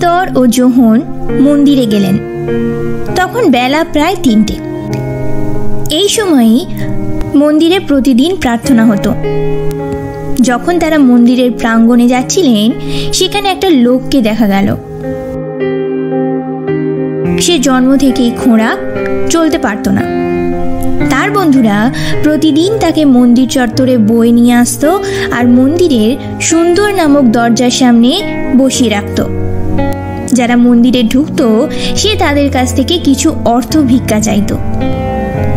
পিতর ও যোহন মন্দিরে গেলেন। তখন বেলা প্রায় 3টে। এই সময়ই মন্দিরে প্রতিদিন প্রার্থনা হতো। যখন তারা মন্দিরের প্রাঙ্গণে যাচ্ছিলেন, সেখানে একটা লোককে দেখা গেল। সে জন্ম থেকেই খোঁড়া, চলতে পারত না। তার বন্ধুরা প্রতিদিন তাকে মন্দির চত্বরে বয়ে নিয়ে আসতো আর মন্দিরের সুন্দর নামক দরজার সামনে বসিয়ে রাখত। যারা মন্দিরে ঢুকতো, সে তাদের কাছ থেকে কিছু অর্থ ভিক্ষা চাইত।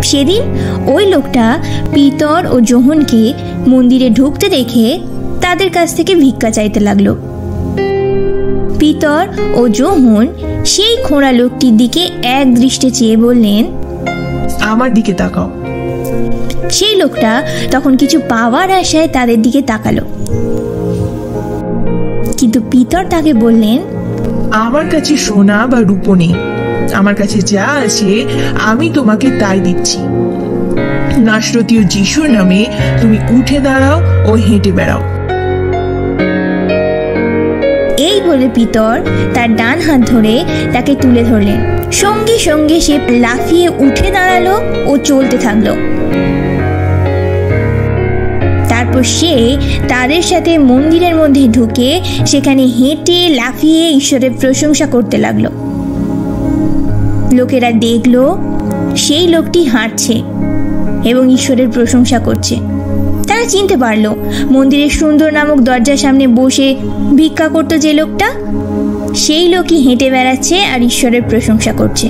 সেদিন ওই লোকটা পিতর ও যোহনকে মন্দিরে ঢুকতে দেখে তাদের কাছ থেকে ভিক্ষা চাইতে লাগলো। পিতর ও যোহন সেই খোঁড়া লোকটির দিকে এক দৃষ্টে চেয়ে বললেন, আমার দিকে তাকাও। সেই লোকটা তখন কিছু পাওয়ার আশায় তাদের দিকে তাকালো, কিন্তু পিতর তাকে বললেন, আমার কাছে সোনা বা রূপো নেই, আমার কাছে যা আছে আমি তোমাকে তাই দিচ্ছি। নাসরতীয় যিশুর নামে তুমি উঠে দাঁড়াও ও হেঁটে বেড়াও। এই বলে পিতর তার ডান হাত ধরে তাকে তুলে ধরলেন। সঙ্গে সঙ্গে সে লাফিয়ে উঠে দাঁড়ালো ও চলতে থাকলো। তারপর সে তাদের সাথে মন্দিরের মধ্যে ঢুকে সেখানে হেঁটে লাফিয়ে ঈশ্বরের প্রশংসা করতে লাগলো। লোকেরা দেখলো সেই লোকটি হাঁটছে এবং ঈশ্বরের প্রশংসা করছে। তারা চিনতে পারলো মন্দিরের সুন্দর নামক দরজার সামনে বসে ভিক্ষা করতো যে লোকটা, সেই লোকই হেঁটে বেড়াচ্ছে আর ঈশ্বরের প্রশংসা করছে।